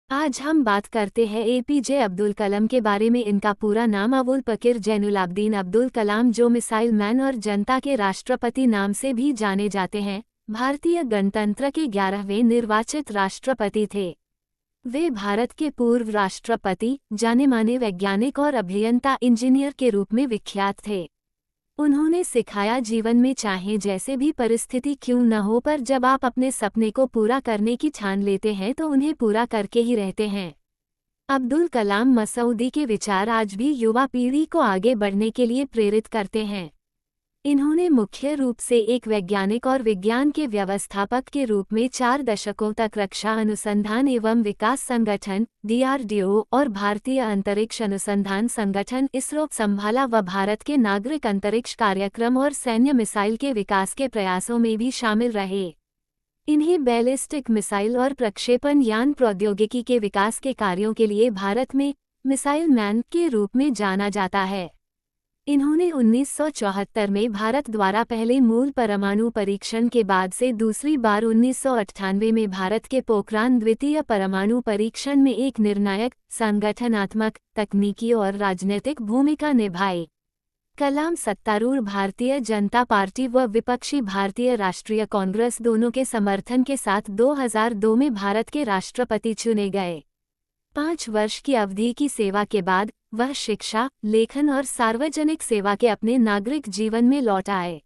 आज हम बात करते हैं एपीजे अब्दुल कलाम के बारे में। इनका पूरा नाम अबुल पकीर जैनुलाब्दीन अब्दुल कलाम, जो मिसाइल मैन और जनता के राष्ट्रपति नाम से भी जाने जाते हैं, भारतीय गणतंत्र के 11वें निर्वाचित राष्ट्रपति थे। वे भारत के पूर्व राष्ट्रपति, जाने माने वैज्ञानिक और अभियंता इंजीनियर के रूप में विख्यात थे। उन्होंने सिखाया, जीवन में चाहे जैसे भी परिस्थिति क्यों न हो, पर जब आप अपने सपने को पूरा करने की ठान लेते हैं तो उन्हें पूरा करके ही रहते हैं। अब्दुल कलाम मसूदी के विचार आज भी युवा पीढ़ी को आगे बढ़ने के लिए प्रेरित करते हैं। इन्होंने मुख्य रूप से एक वैज्ञानिक और विज्ञान के व्यवस्थापक के रूप में 4 दशकों तक रक्षा अनुसंधान एवं विकास संगठन (डीआरडीओ) और भारतीय अंतरिक्ष अनुसंधान संगठन (इसरो) संभाला व भारत के नागरिक अंतरिक्ष कार्यक्रम और सैन्य मिसाइल के विकास के प्रयासों में भी शामिल रहे। इन्हें बैलिस्टिक मिसाइल और प्रक्षेपण यान प्रौद्योगिकी के विकास के कार्यों के लिए भारत में मिसाइल मैन के रूप में जाना जाता है। इन्होंने 1974 में भारत द्वारा पहले मूल परमाणु परीक्षण के बाद से दूसरी बार 1998 में भारत के पोखरान द्वितीय परमाणु परीक्षण में एक निर्णायक, संगठनात्मक, तकनीकी और राजनीतिक भूमिका निभाई। कलाम सत्तारूढ़ भारतीय जनता पार्टी व विपक्षी भारतीय राष्ट्रीय कांग्रेस दोनों के समर्थन के साथ 2002 में भारत के राष्ट्रपति चुने गए। 5 वर्ष की अवधि की सेवा के बाद वह शिक्षा, लेखन और सार्वजनिक सेवा के अपने नागरिक जीवन में लौट आए।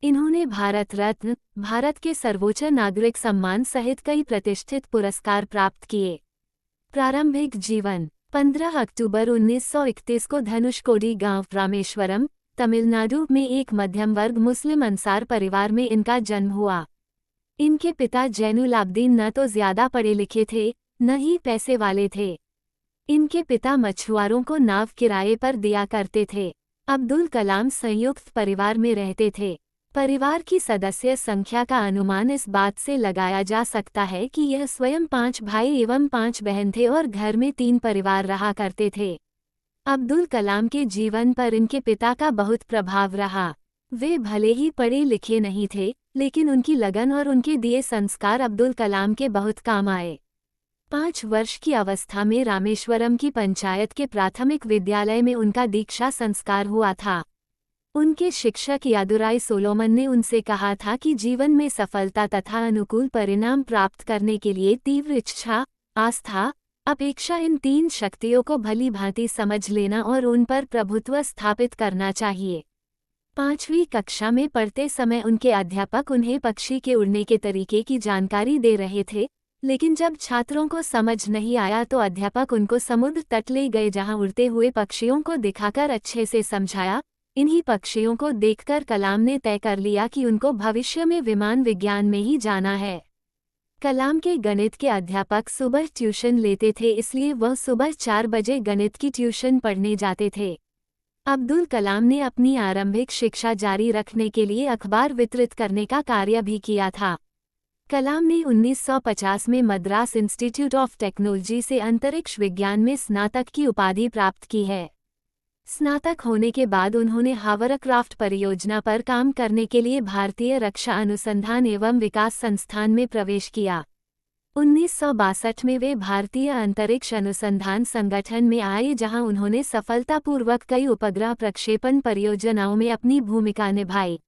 इन्होंने भारत रत्न, भारत के सर्वोच्च नागरिक सम्मान सहित कई प्रतिष्ठित पुरस्कार प्राप्त किए। प्रारंभिक जीवन: 15 अक्टूबर 1931 को धनुषकोडी गांव, रामेश्वरम, तमिलनाडु में एक मध्यम वर्ग मुस्लिम अंसार परिवार में इनका जन्म हुआ। इनके पिता जैनुलाब्दीन न तो ज्यादा पढ़े लिखे थे, न ही पैसे वाले थे। इनके पिता मछुआरों को नाव किराए पर दिया करते थे। अब्दुल कलाम संयुक्त परिवार में रहते थे। परिवार की सदस्य संख्या का अनुमान इस बात से लगाया जा सकता है कि यह स्वयं 5 भाई एवं 5 बहन थे और घर में 3 परिवार रहा करते थे। अब्दुल कलाम के जीवन पर इनके पिता का बहुत प्रभाव रहा। वे भले ही पढ़े लिखे नहीं थे, लेकिन उनकी लगन और उनके दिए संस्कार अब्दुल कलाम के बहुत काम आए। 5 वर्ष की अवस्था में रामेश्वरम की पंचायत के प्राथमिक विद्यालय में उनका दीक्षा संस्कार हुआ था। उनके शिक्षक यादुराई सोलोमन ने उनसे कहा था कि जीवन में सफलता तथा अनुकूल परिणाम प्राप्त करने के लिए तीव्र इच्छा, आस्था, अपेक्षा, इन 3 शक्तियों को भली भांति समझ लेना और उन पर प्रभुत्व स्थापित करना चाहिए। 5वीं कक्षा में पढ़ते समय उनके अध्यापक उन्हें पक्षी के उड़ने के तरीके की जानकारी दे रहे थे, लेकिन जब छात्रों को समझ नहीं आया तो अध्यापक उनको समुद्र तट ले गए, जहां उड़ते हुए पक्षियों को दिखाकर अच्छे से समझाया। इन्हीं पक्षियों को देखकर कलाम ने तय कर लिया कि उनको भविष्य में विमान विज्ञान में ही जाना है। कलाम के गणित के अध्यापक सुबह ट्यूशन लेते थे, इसलिए वह सुबह 4 बजे गणित की ट्यूशन पढ़ने जाते थे। अब्दुल कलाम ने अपनी आरंभिक शिक्षा जारी रखने के लिए अखबार वितरित करने का कार्य भी किया था। कलाम ने 1950 में मद्रास इंस्टीट्यूट ऑफ टेक्नोलॉजी से अंतरिक्ष विज्ञान में स्नातक की उपाधि प्राप्त की है। स्नातक होने के बाद उन्होंने हावरक्राफ्ट परियोजना पर काम करने के लिए भारतीय रक्षा अनुसंधान एवं विकास संस्थान में प्रवेश किया। 1962 में वे भारतीय अंतरिक्ष अनुसंधान संगठन में आए, जहां उन्होंने सफलतापूर्वक कई उपग्रह प्रक्षेपण परियोजनाओं में अपनी भूमिका निभाई।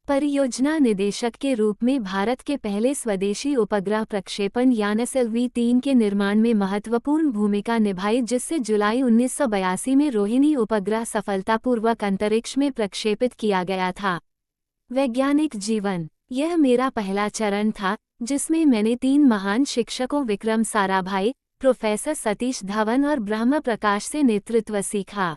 परियोजना निदेशक के रूप में भारत के पहले स्वदेशी उपग्रह प्रक्षेपण यान SLV-3 के निर्माण में महत्वपूर्ण भूमिका निभाई, जिससे जुलाई 1982 में रोहिणी उपग्रह सफलतापूर्वक अंतरिक्ष में प्रक्षेपित किया गया था। वैज्ञानिक जीवन: यह मेरा पहला चरण था, जिसमें मैंने 3 महान शिक्षकों विक्रम साराभाई, प्रोफेसर सतीश धवन और ब्रह्म प्रकाश से नेतृत्व सीखा।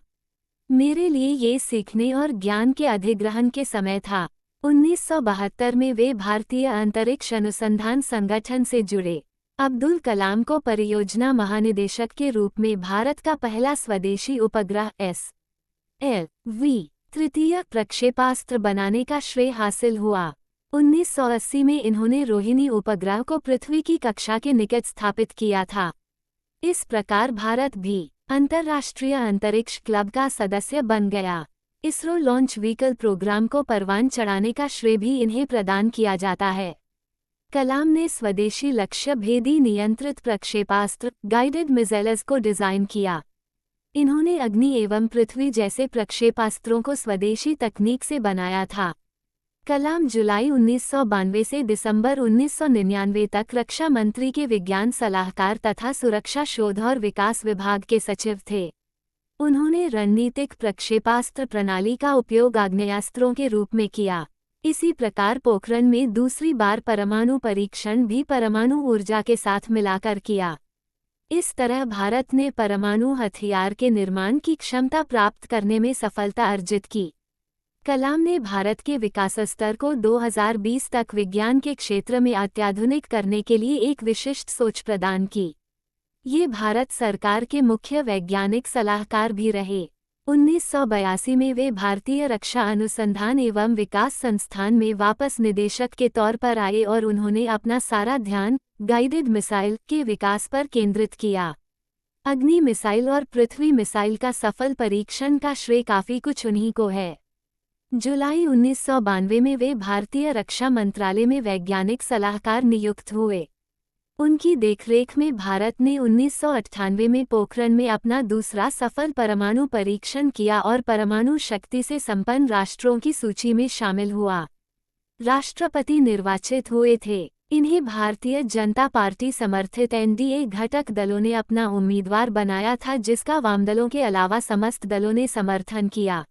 मेरे लिए ये सीखने और ज्ञान के अधिग्रहण के समय था। 1972 में वे भारतीय अंतरिक्ष अनुसंधान संगठन से जुड़े। अब्दुल कलाम को परियोजना महानिदेशक के रूप में भारत का पहला स्वदेशी उपग्रह SLV तृतीय प्रक्षेपास्त्र बनाने का श्रेय हासिल हुआ। 1980 में इन्होंने रोहिणी उपग्रह को पृथ्वी की कक्षा के निकट स्थापित किया था। इस प्रकार भारत भी अंतर्राष्ट्रीय अंतरिक्ष क्लब का सदस्य बन गया। इसरो लॉन्च व्हीकल प्रोग्राम को परवान चढ़ाने का श्रेय भी इन्हें प्रदान किया जाता है। कलाम ने स्वदेशी लक्ष्य भेदी नियंत्रित प्रक्षेपास्त्र गाइडेड मिसाइल्स को डिजाइन किया। इन्होंने अग्नि एवं पृथ्वी जैसे प्रक्षेपास्त्रों को स्वदेशी तकनीक से बनाया था। कलाम जुलाई 1992 से दिसंबर 1999 तक रक्षा मंत्री के विज्ञान सलाहकार तथा सुरक्षा शोध और विकास विभाग के सचिव थे। उन्होंने रणनीतिक प्रक्षेपास्त्र प्रणाली का उपयोग आग्नेयास्त्रों के रूप में किया। इसी प्रकार पोखरण में दूसरी बार परमाणु परीक्षण भी परमाणु ऊर्जा के साथ मिलाकर किया। इस तरह भारत ने परमाणु हथियार के निर्माण की क्षमता प्राप्त करने में सफलता अर्जित की। कलाम ने भारत के विकास स्तर को 2020 तक विज्ञान के क्षेत्र में अत्याधुनिक करने के लिए एक विशिष्ट सोच प्रदान की। ये भारत सरकार के मुख्य वैज्ञानिक सलाहकार भी रहे। 1982 में वे भारतीय रक्षा अनुसंधान एवं विकास संस्थान में वापस निदेशक के तौर पर आए और उन्होंने अपना सारा ध्यान गाइडेड मिसाइल के विकास पर केंद्रित किया। अग्नि मिसाइल और पृथ्वी मिसाइल का सफल परीक्षण का श्रेय काफी कुछ उन्हीं को है। जुलाई 1992 में वे भारतीय रक्षा मंत्रालय में वैज्ञानिक सलाहकार नियुक्त हुए। उनकी देखरेख में भारत ने 1998 में पोखरण में अपना दूसरा सफल परमाणु परीक्षण किया और परमाणु शक्ति से संपन्न राष्ट्रों की सूची में शामिल हुआ। राष्ट्रपति निर्वाचित हुए थे। इन्हें भारतीय जनता पार्टी समर्थित एनडीए घटक दलों ने अपना उम्मीदवार बनाया था, जिसका वामदलों के अलावा समस्त दलों ने समर्थन किया।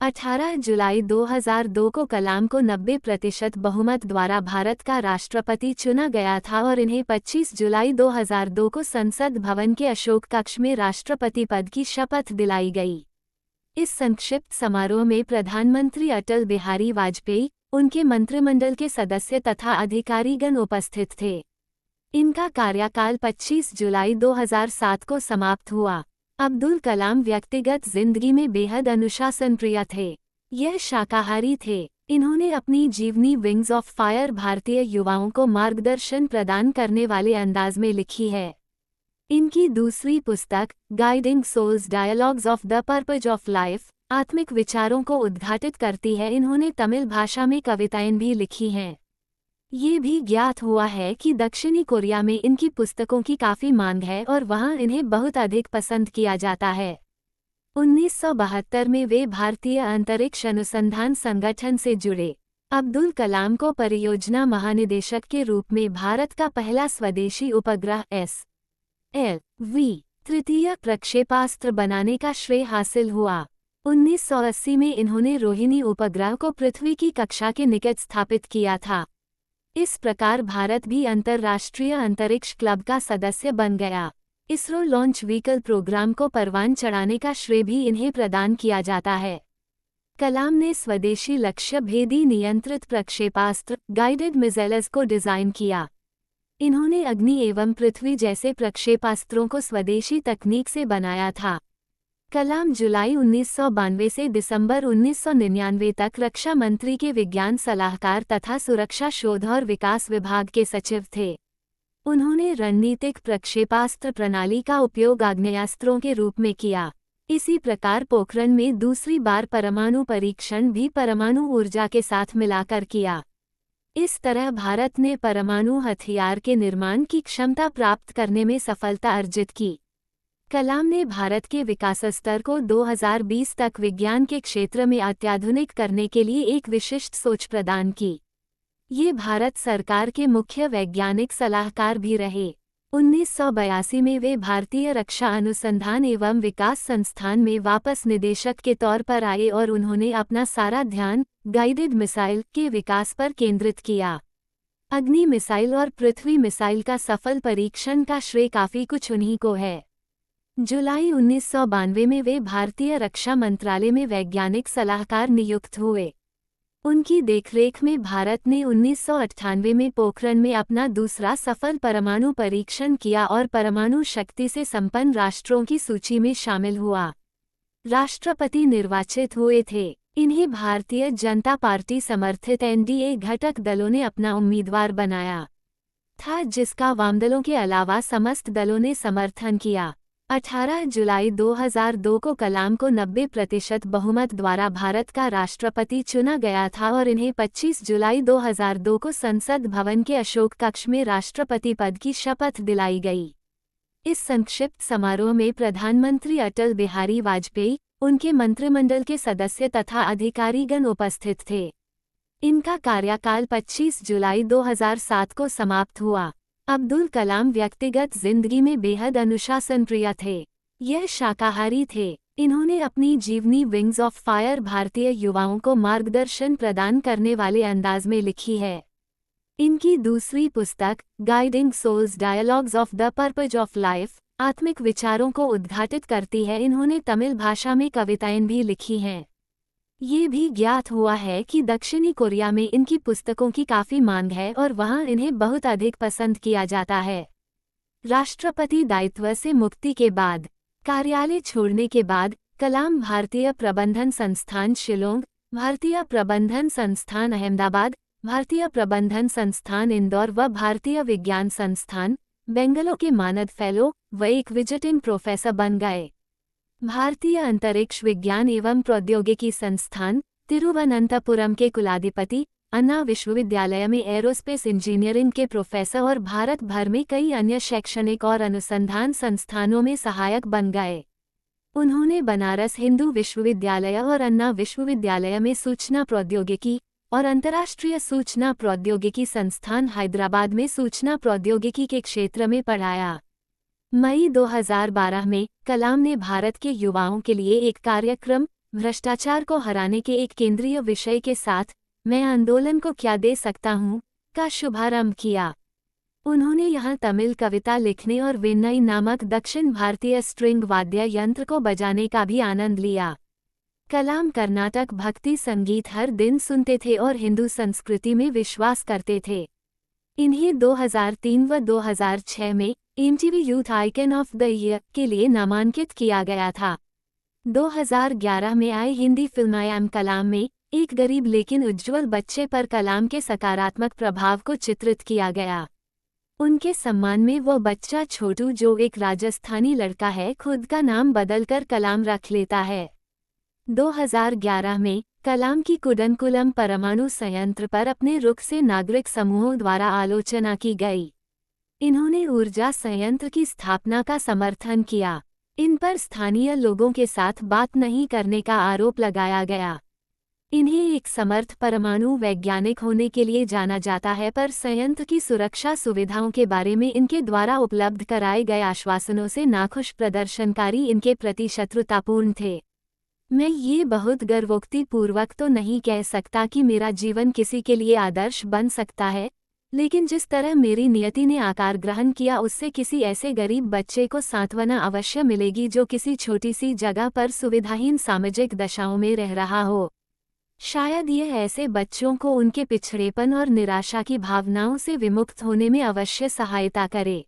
18 जुलाई 2002 को कलाम को 90% बहुमत द्वारा भारत का राष्ट्रपति चुना गया था और इन्हें 25 जुलाई 2002 को संसद भवन के अशोक कक्ष में राष्ट्रपति पद की शपथ दिलाई गई। इस संक्षिप्त समारोह में प्रधानमंत्री अटल बिहारी वाजपेयी, उनके मंत्रिमंडल के सदस्य तथा अधिकारीगण उपस्थित थे। इनका कार्यकाल 25 जुलाई 2007 को समाप्त हुआ। अब्दुल कलाम व्यक्तिगत जिंदगी में बेहद अनुशासनप्रिय थे। यह शाकाहारी थे। इन्होंने अपनी जीवनी विंग्स ऑफ फायर भारतीय युवाओं को मार्गदर्शन प्रदान करने वाले अंदाज में लिखी है। इनकी दूसरी पुस्तक guiding souls dialogues of the purpose of life आत्मिक विचारों को उद्घाटित करती है। इन्होंने तमिल भाषा में कविताएं भी लिखी हैं। ये भी ज्ञात हुआ है कि दक्षिणी कोरिया में इनकी पुस्तकों की काफ़ी मांग है और वहाँ इन्हें बहुत अधिक पसंद किया जाता है। 1972 में वे भारतीय अंतरिक्ष अनुसंधान संगठन से जुड़े। अब्दुल कलाम को परियोजना महानिदेशक के रूप में भारत का पहला स्वदेशी उपग्रह SLV तृतीय प्रक्षेपास्त्र बनाने का श्रेय हासिल हुआ। 1980 में इन्होंने रोहिणी उपग्रह को पृथ्वी की कक्षा के निकट स्थापित किया था। इस प्रकार भारत भी अंतर्राष्ट्रीय अंतरिक्ष क्लब का सदस्य बन गया। इसरो लॉन्च व्हीकल प्रोग्राम को परवान चढ़ाने का श्रेय भी इन्हें प्रदान किया जाता है। कलाम ने स्वदेशी लक्ष्य भेदी नियंत्रित प्रक्षेपास्त्र गाइडेड मिसाइल्स को डिजाइन किया। इन्होंने अग्नि एवं पृथ्वी जैसे प्रक्षेपास्त्रों को स्वदेशी तकनीक से बनाया था। कलाम जुलाई 1992 से दिसंबर 1999 तक रक्षा मंत्री के विज्ञान सलाहकार तथा सुरक्षा शोध और विकास विभाग के सचिव थे। उन्होंने रणनीतिक प्रक्षेपास्त्र प्रणाली का उपयोग आग्नेयास्त्रों के रूप में किया। इसी प्रकार पोखरण में दूसरी बार परमाणु परीक्षण भी परमाणु ऊर्जा के साथ मिलाकर किया। इस तरह भारत ने परमाणु हथियार के निर्माण की क्षमता प्राप्त करने में सफलता अर्जित की। कलाम ने भारत के विकास स्तर को 2020 तक विज्ञान के क्षेत्र में अत्याधुनिक करने के लिए एक विशिष्ट सोच प्रदान की। ये भारत सरकार के मुख्य वैज्ञानिक सलाहकार भी रहे। 1982 में वे भारतीय रक्षा अनुसंधान एवं विकास संस्थान में वापस निदेशक के तौर पर आए और उन्होंने अपना सारा ध्यान गाइडेड मिसाइल के विकास पर केंद्रित किया। अग्नि मिसाइल और पृथ्वी मिसाइल का सफल परीक्षण का श्रेय काफी कुछ उन्हीं को है। जुलाई 1992 में वे भारतीय रक्षा मंत्रालय में वैज्ञानिक सलाहकार नियुक्त हुए। उनकी देखरेख में भारत ने 1998 में पोखरण में अपना दूसरा सफल परमाणु परीक्षण किया और परमाणु शक्ति से संपन्न राष्ट्रों की सूची में शामिल हुआ। राष्ट्रपति निर्वाचित हुए थे। इन्हें भारतीय जनता पार्टी समर्थित एनडीए घटक दलों ने अपना उम्मीदवार बनाया था, जिसका वामदलों के अलावा समस्त दलों ने समर्थन किया। 18 जुलाई 2002 को कलाम को 90% बहुमत द्वारा भारत का राष्ट्रपति चुना गया था और इन्हें 25 जुलाई 2002 को संसद भवन के अशोक कक्ष में राष्ट्रपति पद की शपथ दिलाई गई। इस संक्षिप्त समारोह में प्रधानमंत्री अटल बिहारी वाजपेयी, उनके मंत्रिमंडल के सदस्य तथा अधिकारीगण उपस्थित थे। इनका कार्यकाल 25 जुलाई 2007 को समाप्त हुआ। अब्दुल कलाम व्यक्तिगत जिंदगी में बेहद अनुशासनप्रिय थे। यह शाकाहारी थे। इन्होंने अपनी जीवनी विंग्स ऑफ फायर भारतीय युवाओं को मार्गदर्शन प्रदान करने वाले अंदाज में लिखी है। इनकी दूसरी पुस्तक guiding souls dialogues of the purpose of life आत्मिक विचारों को उद्घाटित करती है। इन्होंने तमिल भाषा में कविताएं भी लिखी हैं। ये भी ज्ञात हुआ है कि दक्षिणी कोरिया में इनकी पुस्तकों की काफ़ी मांग है और वहाँ इन्हें बहुत अधिक पसंद किया जाता है। राष्ट्रपति दायित्व से मुक्ति के बाद कार्यालय छोड़ने के बाद कलाम भारतीय प्रबंधन संस्थान शिलोंग, भारतीय प्रबंधन संस्थान अहमदाबाद, भारतीय प्रबंधन संस्थान इंदौर व भारतीय विज्ञान संस्थान बेंगलुरु के मानद फेलो व एक विजिटिंग प्रोफेसर बन गए। भारतीय अंतरिक्ष विज्ञान एवं प्रौद्योगिकी संस्थान तिरुवनंतपुरम के कुलाधिपति, अन्ना विश्वविद्यालय में एरोस्पेस इंजीनियरिंग के प्रोफेसर और भारत भर में कई अन्य शैक्षणिक और अनुसंधान संस्थानों में सहायक बन गए। उन्होंने बनारस हिंदू विश्वविद्यालय और अन्ना विश्वविद्यालय में सूचना प्रौद्योगिकी और अंतर्राष्ट्रीय सूचना प्रौद्योगिकी संस्थान हैदराबाद में सूचना प्रौद्योगिकी के क्षेत्र में पढ़ाया। मई 2012 में कलाम ने भारत के युवाओं के लिए एक कार्यक्रम भ्रष्टाचार को हराने के एक केंद्रीय विषय के साथ मैं आंदोलन को क्या दे सकता हूँ का शुभारंभ किया। उन्होंने यहाँ तमिल कविता लिखने और वेन्नई नामक दक्षिण भारतीय स्ट्रिंग वाद्य यंत्र को बजाने का भी आनंद लिया। कलाम कर्नाटक भक्ति संगीत हर दिन सुनते थे और हिंदू संस्कृति में विश्वास करते थे। इन्हें 2003 व 2006 में MTV youth icon of the year के लिए नामांकित किया गया था। 2011 में आई हिंदी फिल्म आई एम कलाम में एक गरीब लेकिन उज्ज्वल बच्चे पर कलाम के सकारात्मक प्रभाव को चित्रित किया गया। उनके सम्मान में वो बच्चा छोटू, जो एक राजस्थानी लड़का है, खुद का नाम बदलकर कलाम रख लेता है। 2011 में कलाम की कुडनकुलम परमाणु संयंत्र पर अपने रुख से नागरिक समूहों द्वारा आलोचना की गई। इन्होंने ऊर्जा संयंत्र की स्थापना का समर्थन किया। इन पर स्थानीय लोगों के साथ बात नहीं करने का आरोप लगाया गया। इन्हें एक समर्थ परमाणु वैज्ञानिक होने के लिए जाना जाता है, पर संयंत्र की सुरक्षा सुविधाओं के बारे में इनके द्वारा उपलब्ध कराए गए आश्वासनों से नाखुश प्रदर्शनकारी इनके प्रति शत्रुतापूर्ण थे। मैं ये बहुत गर्वोक्तिपूर्वक तो नहीं कह सकता कि मेरा जीवन किसी के लिए आदर्श बन सकता है, लेकिन जिस तरह मेरी नियति ने आकार ग्रहण किया उससे किसी ऐसे गरीब बच्चे को सांत्वना अवश्य मिलेगी जो किसी छोटी सी जगह पर सुविधाहीन सामाजिक दशाओं में रह रहा हो। शायद यह ऐसे बच्चों को उनके पिछड़ेपन और निराशा की भावनाओं से विमुक्त होने में अवश्य सहायता करे।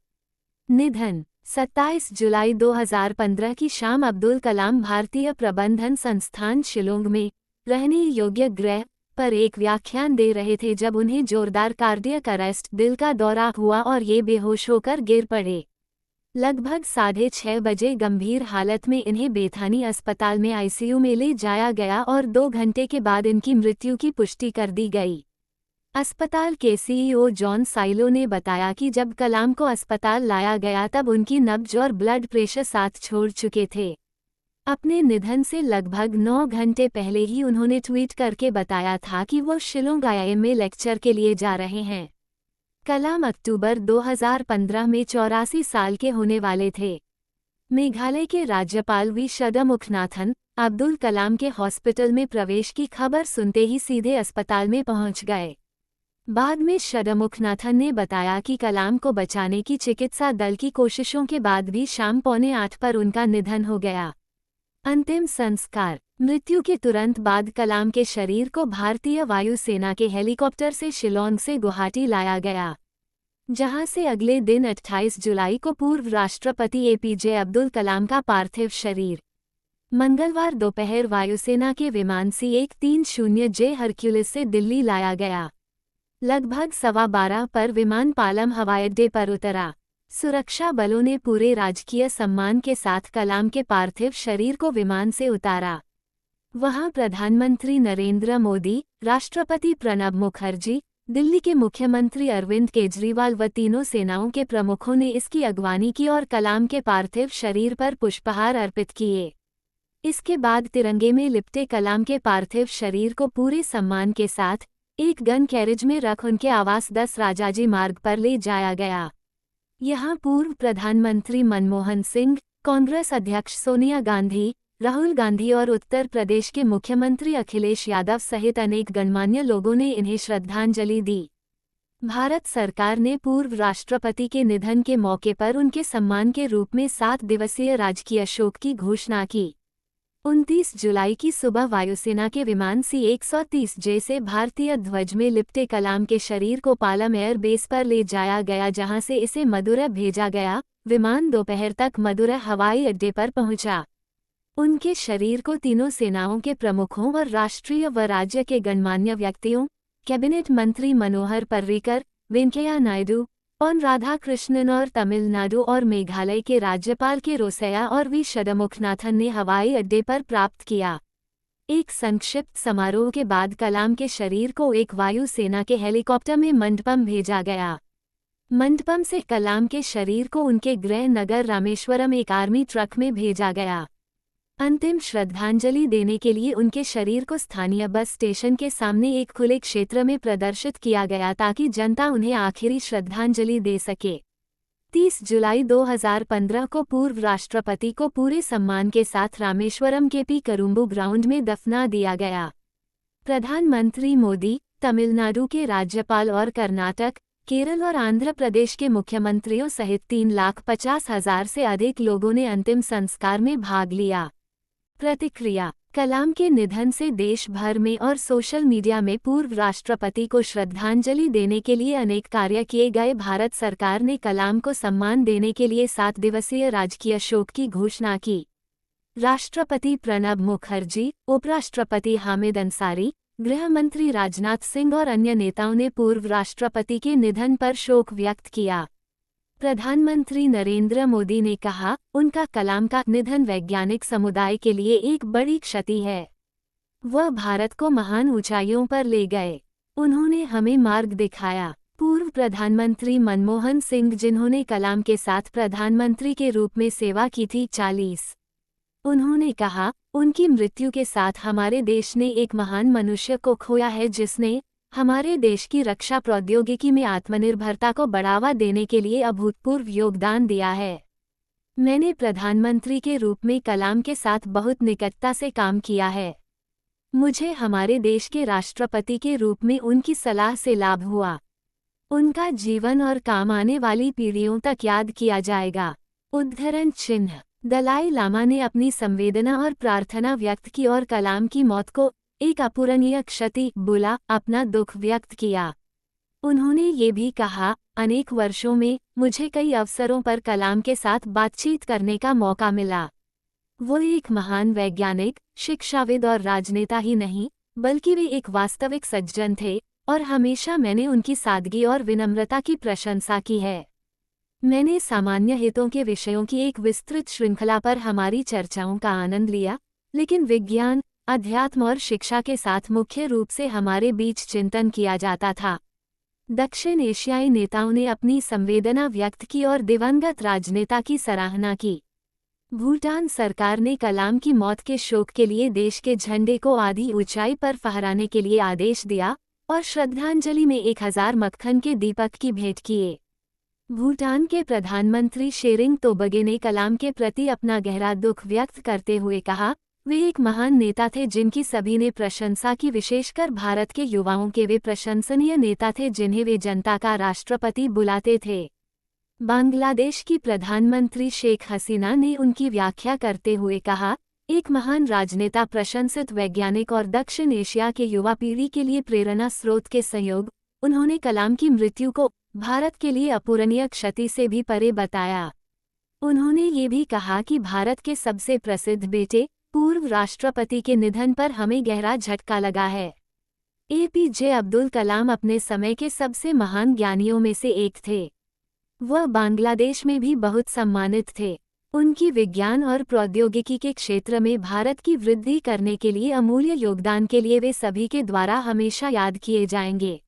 निधन 27 जुलाई 2015 की शाम अब्दुल कलाम भारतीय प्रबंधन संस्थान शिलोंग में रहने योग्य गृह पर एक व्याख्यान दे रहे थे जब उन्हें जोरदार कार्डियक अरेस्ट, दिल का दौरा हुआ और ये बेहोश होकर गिर पड़े। लगभग 6:30 बजे गंभीर हालत में इन्हें बेथानी अस्पताल में ICU में ले जाया गया और 2 घंटे के बाद इनकी मृत्यु की पुष्टि कर दी गई। अस्पताल के CEO जॉन साइलो ने बताया कि जब कलाम को अस्पताल लाया गया तब उनकी नब्ज और ब्लड प्रेशर साथ छोड़ चुके थे। अपने निधन से लगभग 9 घंटे पहले ही उन्होंने ट्वीट करके बताया था कि वो शिलोंग IIM में लेक्चर के लिए जा रहे हैं। कलाम अक्टूबर 2015 में 84 साल के होने वाले थे। मेघालय के राज्यपाल वी षडमुखनाथन अब्दुल कलाम के हॉस्पिटल में प्रवेश की खबर सुनते ही सीधे अस्पताल में पहुंच गए। बाद में षडमुखनाथन ने बताया कि कलाम को बचाने की चिकित्सा दल की कोशिशों के बाद भी शाम 7:45 पर उनका निधन हो गया। अंतिम संस्कार मृत्यु के तुरंत बाद कलाम के शरीर को भारतीय वायुसेना के हेलीकॉप्टर से शिलोंग से गुवाहाटी लाया गया, जहां से अगले दिन 28 जुलाई को पूर्व राष्ट्रपति APJ अब्दुल कलाम का पार्थिव शरीर मंगलवार दोपहर वायुसेना के विमान C-130J हरक्यूलिस से दिल्ली लाया गया। लगभग 12:15 पर विमान पालम हवाई अड्डे पर उतरा। सुरक्षा बलों ने पूरे राजकीय सम्मान के साथ कलाम के पार्थिव शरीर को विमान से उतारा। वहां प्रधानमंत्री नरेंद्र मोदी, राष्ट्रपति प्रणब मुखर्जी, दिल्ली के मुख्यमंत्री अरविंद केजरीवाल व तीनों सेनाओं के प्रमुखों ने इसकी अगवानी की और कलाम के पार्थिव शरीर पर पुष्पहार अर्पित किए। इसके बाद तिरंगे में लिपटे कलाम के पार्थिव शरीर को पूरे सम्मान के साथ एक गन कैरेज में रख उनके आवास 10 राजाजी मार्ग पर ले जाया गया। यहां पूर्व प्रधानमंत्री मनमोहन सिंह, कांग्रेस अध्यक्ष सोनिया गांधी, राहुल गांधी और उत्तर प्रदेश के मुख्यमंत्री अखिलेश यादव सहित अनेक गणमान्य लोगों ने इन्हें श्रद्धांजलि दी। भारत सरकार ने पूर्व राष्ट्रपति के निधन के मौके पर उनके सम्मान के रूप में 7 दिवसीय राजकीय शोक की घोषणा की। 29 जुलाई की सुबह वायुसेना के विमान C-130J से भारतीय ध्वज में लिपटे कलाम के शरीर को पालम एयर बेस पर ले जाया गया, जहां से इसे मदुरै भेजा गया। विमान दोपहर तक मदुरै हवाई अड्डे पर पहुंचा। उनके शरीर को तीनों सेनाओं के प्रमुखों और राष्ट्रीय व राज्य के गणमान्य व्यक्तियों, कैबिनेट मंत्री मनोहर पर्रिकर, वेंकैया नायडू, पॉन राधाकृष्णन और तमिलनाडु और मेघालय के राज्यपाल के रोसैया और वी षणमुखनाथन ने हवाई अड्डे पर प्राप्त किया। एक संक्षिप्त समारोह के बाद कलाम के शरीर को एक वायु सेना के हेलीकॉप्टर में मंडपम भेजा गया। मंडपम से कलाम के शरीर को उनके गृह नगर रामेश्वरम एक आर्मी ट्रक में भेजा गया। अंतिम श्रद्धांजलि देने के लिए उनके शरीर को स्थानीय बस स्टेशन के सामने एक खुले क्षेत्र में प्रदर्शित किया गया ताकि जनता उन्हें आखिरी श्रद्धांजलि दे सके। 30 जुलाई 2015 को पूर्व राष्ट्रपति को पूरे सम्मान के साथ रामेश्वरम के पी करुम्बू ग्राउंड में दफना दिया गया। प्रधानमंत्री मोदी, तमिलनाडु के राज्यपाल और कर्नाटक, केरल और आंध्र प्रदेश के मुख्यमंत्रियों सहित 3,50,000 से अधिक लोगों ने अंतिम संस्कार में भाग लिया। प्रतिक्रिया: कलाम के निधन से देश भर में और सोशल मीडिया में पूर्व राष्ट्रपति को श्रद्धांजलि देने के लिए अनेक कार्य किए गए। भारत सरकार ने कलाम को सम्मान देने के लिए 7 दिवसीय राजकीय शोक की घोषणा की। राष्ट्रपति प्रणब मुखर्जी, उपराष्ट्रपति हामिद अंसारी, गृह मंत्री राजनाथ सिंह और अन्य नेताओं ने पूर्व राष्ट्रपति के निधन पर शोक व्यक्त किया। प्रधानमंत्री नरेंद्र मोदी ने कहा, उनका कलाम का निधन वैज्ञानिक समुदाय के लिए एक बड़ी क्षति है। वह भारत को महान ऊंचाइयों पर ले गए। उन्होंने हमें मार्ग दिखाया। पूर्व प्रधानमंत्री मनमोहन सिंह, जिन्होंने कलाम के साथ प्रधानमंत्री के रूप में सेवा की थी, 40। उन्होंने कहा, उनकी मृत्यु के साथ हमारे देश ने एक महान मनुष्य को खोया है जिसने हमारे देश की रक्षा प्रौद्योगिकी में आत्मनिर्भरता को बढ़ावा देने के लिए अभूतपूर्व योगदान दिया है। मैंने प्रधानमंत्री के रूप में कलाम के साथ बहुत निकटता से काम किया है। मुझे हमारे देश के राष्ट्रपति के रूप में उनकी सलाह से लाभ हुआ। उनका जीवन और काम आने वाली पीढ़ियों तक याद किया जाएगा। उद्धरण चिन्ह। दलाई लामा ने अपनी संवेदना और प्रार्थना व्यक्त की और कलाम की मौत को एक अपूरणीय क्षति बोला, अपना दुख व्यक्त किया। उन्होंने ये भी कहा, अनेक वर्षों में मुझे कई अवसरों पर कलाम के साथ बातचीत करने का मौका मिला। वो एक महान वैज्ञानिक, शिक्षाविद और राजनेता ही नहीं, बल्कि वे एक वास्तविक सज्जन थे और हमेशा मैंने उनकी सादगी और विनम्रता की प्रशंसा की है। मैंने सामान्य हितों के विषयों की एक विस्तृत श्रृंखला पर हमारी चर्चाओं का आनंद लिया, लेकिन विज्ञान, अध्यात्म और शिक्षा के साथ मुख्य रूप से हमारे बीच चिंतन किया जाता था। दक्षिण एशियाई नेताओं ने अपनी संवेदना व्यक्त की और दिवंगत राजनेता की सराहना की। भूटान सरकार ने कलाम की मौत के शोक के लिए देश के झंडे को आधी ऊंचाई पर फहराने के लिए आदेश दिया और श्रद्धांजलि में 1000 मक्खन के दीपक की भेंट किए। भूटान के प्रधानमंत्री शेरिंग तोबगे ने कलाम के प्रति अपना गहरा दुख व्यक्त करते हुए कहा, वे एक महान नेता थे जिनकी सभी ने प्रशंसा की, विशेषकर भारत के युवाओं के वे प्रशंसनीय नेता थे जिन्हें वे जनता का राष्ट्रपति बुलाते थे। बांग्लादेश की प्रधानमंत्री शेख हसीना ने उनकी व्याख्या करते हुए कहा, एक महान राजनेता, प्रशंसित वैज्ञानिक और दक्षिण एशिया के युवा पीढ़ी के लिए प्रेरणा स्रोत के संयोग। उन्होंने कलाम की मृत्यु को भारत के लिए अपूरणीय क्षति से भी परे बताया। उन्होंने ये भी कहा कि भारत के सबसे प्रसिद्ध बेटे, पूर्व राष्ट्रपति के निधन पर हमें गहरा झटका लगा है। एपीजे अब्दुल कलाम अपने समय के सबसे महान ज्ञानियों में से एक थे। वह बांग्लादेश में भी बहुत सम्मानित थे। उनकी विज्ञान और प्रौद्योगिकी के क्षेत्र में भारत की वृद्धि करने के लिए अमूल्य योगदान के लिए वे सभी के द्वारा हमेशा याद किए जाएंगे।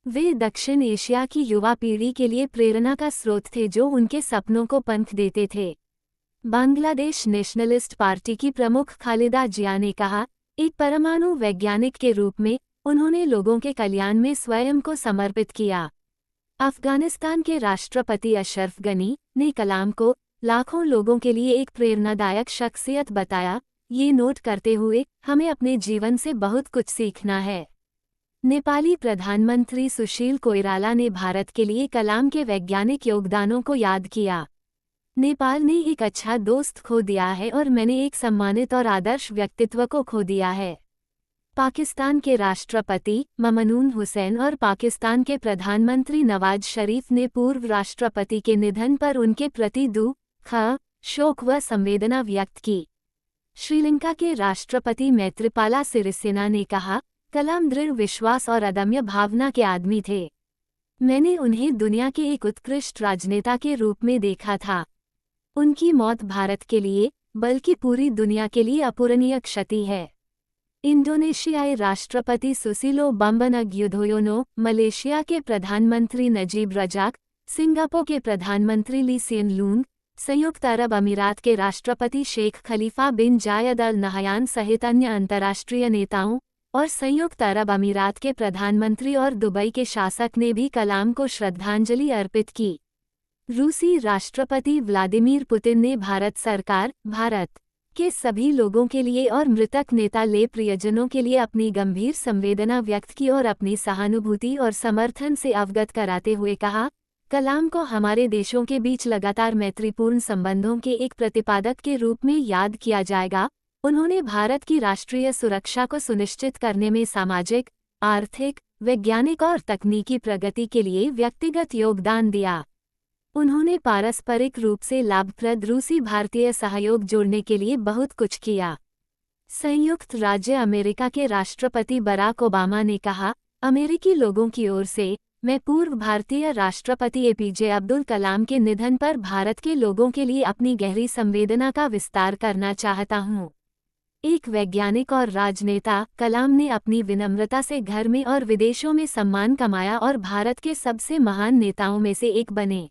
वे दक्षिण एशिया की युवा पीढ़ी के लिए प्रेरणा का स्रोत थे जो उनके सपनों को पंख देते थे। बांग्लादेश नेशनलिस्ट पार्टी की प्रमुख खालिदा जिया ने कहा, एक परमाणु वैज्ञानिक के रूप में उन्होंने लोगों के कल्याण में स्वयं को समर्पित किया। अफगानिस्तान के राष्ट्रपति अशरफ गनी ने कलाम को लाखों लोगों के लिए एक प्रेरणादायक शख्सियत बताया। ये नोट करते हुए हमें अपने जीवन से बहुत कुछ सीखना है। नेपाली प्रधानमंत्री सुशील कोइराला ने भारत के लिए कलाम के वैज्ञानिक योगदानों को याद किया। नेपाल ने एक अच्छा दोस्त खो दिया है और मैंने एक सम्मानित और आदर्श व्यक्तित्व को खो दिया है। पाकिस्तान के राष्ट्रपति ममनून हुसैन और पाकिस्तान के प्रधानमंत्री नवाज शरीफ ने पूर्व राष्ट्रपति के निधन पर उनके प्रति दुख, शोक व संवेदना व्यक्त की। श्रीलंका के राष्ट्रपति मैत्रीपाला सिरिसेना ने कहा, कलाम दृढ़ विश्वास और अदम्य भावना के आदमी थे। मैंने उन्हें दुनिया के एक उत्कृष्ट राजनेता के रूप में देखा था। उनकी मौत भारत के लिए बल्कि पूरी दुनिया के लिए अपूरणीय क्षति है। इंडोनेशियाई राष्ट्रपति सुसिलो बम्बनग युदोयोनो, मलेशिया के प्रधानमंत्री नजीब रजाक, सिंगापुर के प्रधानमंत्री ली सिएन लूंग, संयुक्त अरब अमीरात के राष्ट्रपति शेख खलीफा बिन जायद अल नहयान सहित अन्य अंतर्राष्ट्रीय नेताओं और संयुक्त अरब अमीरात के प्रधानमंत्री और दुबई के शासक ने भी कलाम को श्रद्धांजलि अर्पित की। रूसी राष्ट्रपति व्लादिमीर पुतिन ने भारत सरकार, भारत के सभी लोगों के लिए और मृतक नेता ले प्रियजनों के लिए अपनी गंभीर संवेदना व्यक्त की और अपनी सहानुभूति और समर्थन से अवगत कराते हुए कहा, कलाम को हमारे देशों के बीच लगातार मैत्रीपूर्ण संबंधों के एक प्रतिपादक के रूप में याद किया जाएगा। उन्होंने भारत की राष्ट्रीय सुरक्षा को सुनिश्चित करने में सामाजिक, आर्थिक, वैज्ञानिक और तकनीकी प्रगति के लिए व्यक्तिगत योगदान दिया। उन्होंने पारस्परिक रूप से लाभप्रद रूसी भारतीय सहयोग जोड़ने के लिए बहुत कुछ किया। संयुक्त राज्य अमेरिका के राष्ट्रपति बराक ओबामा ने कहा, अमेरिकी लोगों की ओर से मैं पूर्व भारतीय राष्ट्रपति एपीजे अब्दुल कलाम के निधन पर भारत के लोगों के लिए अपनी गहरी संवेदना का विस्तार करना चाहता हूं। एक वैज्ञानिक और राजनेता, कलाम ने अपनी विनम्रता से घर में और विदेशों में सम्मान कमाया और भारत के सबसे महान नेताओं में से एक बने।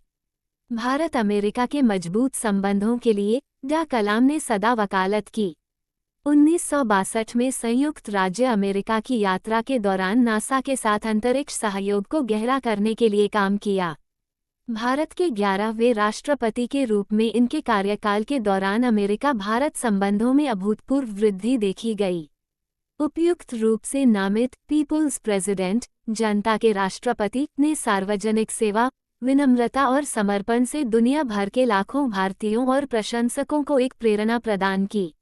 भारत अमेरिका के मजबूत संबंधों के लिए डॉ. कलाम ने सदा वकालत की। 1962 में संयुक्त राज्य अमेरिका की यात्रा के दौरान नासा के साथ अंतरिक्ष सहयोग को गहरा करने के लिए काम किया। भारत के 11वें राष्ट्रपति के रूप में इनके कार्यकाल के दौरान अमेरिका भारत संबंधों में अभूतपूर्व वृद्धि देखी गई। उपयुक्त रूप से नामित पीपुल्स प्रेसिडेंट, जनता के राष्ट्रपति ने सार्वजनिक सेवा, विनम्रता और समर्पण से दुनिया भर के लाखों भारतीयों और प्रशंसकों को एक प्रेरणा प्रदान की।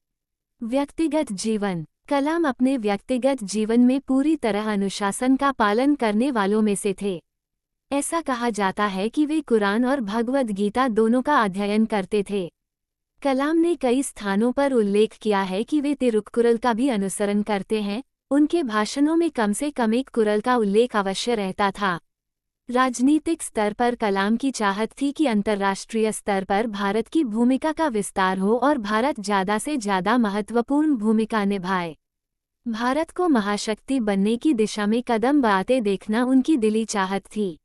व्यक्तिगत जीवन, कलाम अपने व्यक्तिगत जीवन में पूरी तरह अनुशासन का पालन करने वालों में से थे। ऐसा कहा जाता है कि वे कुरान और भगवद गीता दोनों का अध्ययन करते थे। कलाम ने कई स्थानों पर उल्लेख किया है कि वे तिरुक्कुरल का भी अनुसरण करते हैं। उनके भाषणों में कम से कम एक कुरल का उल्लेख अवश्य रहता था। राजनीतिक स्तर पर कलाम की चाहत थी कि अंतर्राष्ट्रीय स्तर पर भारत की भूमिका का विस्तार हो और भारत ज़्यादा से ज़्यादा महत्वपूर्ण भूमिका निभाए। भारत को महाशक्ति बनने की दिशा में कदम बढ़ाते देखना उनकी दिली चाहत थी।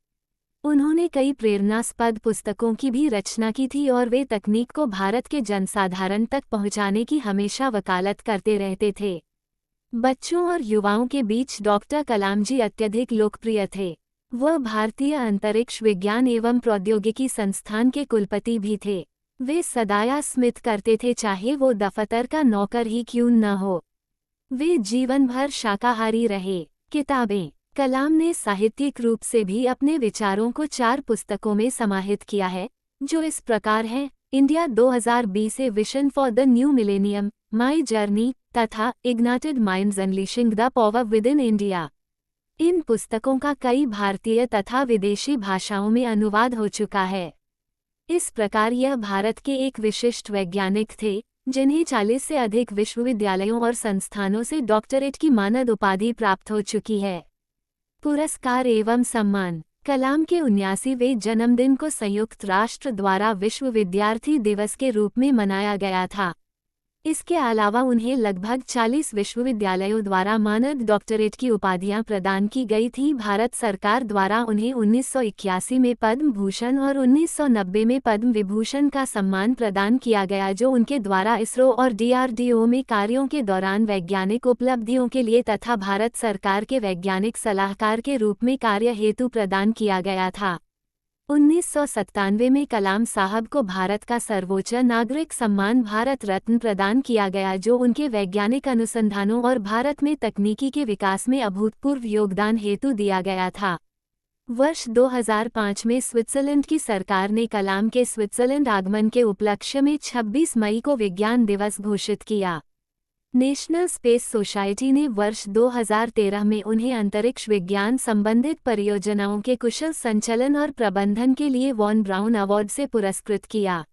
उन्होंने कई प्रेरणास्पद पुस्तकों की भी रचना की थी और वे तकनीक को भारत के जनसाधारण तक पहुंचाने की हमेशा वकालत करते रहते थे। बच्चों और युवाओं के बीच डॉक्टर कलाम जी अत्यधिक लोकप्रिय थे। वह भारतीय अंतरिक्ष विज्ञान एवं प्रौद्योगिकी संस्थान के कुलपति भी थे। वे सदाया स्मित करते थे, चाहे वो दफ्तर का नौकर ही क्यों न हो। वे जीवन भर शाकाहारी रहे। किताबें, कलाम ने साहित्यिक रूप से भी अपने विचारों को 4 पुस्तकों में समाहित किया है, जो इस प्रकार हैं: India 2020 a vision for the new millennium, my journey तथा ignited minds unleashing the power within India. इन पुस्तकों का कई भारतीय तथा विदेशी भाषाओं में अनुवाद हो चुका है। इस प्रकार यह भारत के एक विशिष्ट वैज्ञानिक थे, जिन्हें 40 से अधिक विश्वविद्यालयों और संस्थानों से डॉक्टरेट की मानद उपाधि प्राप्त हो चुकी है। पुरस्कार एवं सम्मान, कलाम के 79वें जन्मदिन को संयुक्त राष्ट्र द्वारा विश्व विद्यार्थी दिवस के रूप में मनाया गया था। इसके अलावा उन्हें लगभग 40 विश्वविद्यालयों द्वारा मानद डॉक्टरेट की उपाधियां प्रदान की गई थीं। भारत सरकार द्वारा उन्हें 1981 में पद्म भूषण और 1990 में पद्म विभूषण का सम्मान प्रदान किया गया, जो उनके द्वारा इसरो और DRDO में कार्यों के दौरान वैज्ञानिक उपलब्धियों के लिए तथा भारत सरकार के वैज्ञानिक सलाहकार के रूप में कार्य हेतु प्रदान किया गया था। 1997 में कलाम साहब को भारत का सर्वोच्च नागरिक सम्मान भारत रत्न प्रदान किया गया, जो उनके वैज्ञानिक अनुसंधानों और भारत में तकनीकी के विकास में अभूतपूर्व योगदान हेतु दिया गया था। वर्ष 2005 में स्विट्जरलैंड की सरकार ने कलाम के स्विट्जरलैंड आगमन के उपलक्ष्य में 26 मई को विज्ञान दिवस घोषित किया। नेशनल स्पेस सोसाइटी ने वर्ष 2013 में उन्हें अंतरिक्ष विज्ञान संबंधित परियोजनाओं के कुशल संचालन और प्रबंधन के लिए वॉन ब्राउन अवार्ड से पुरस्कृत किया।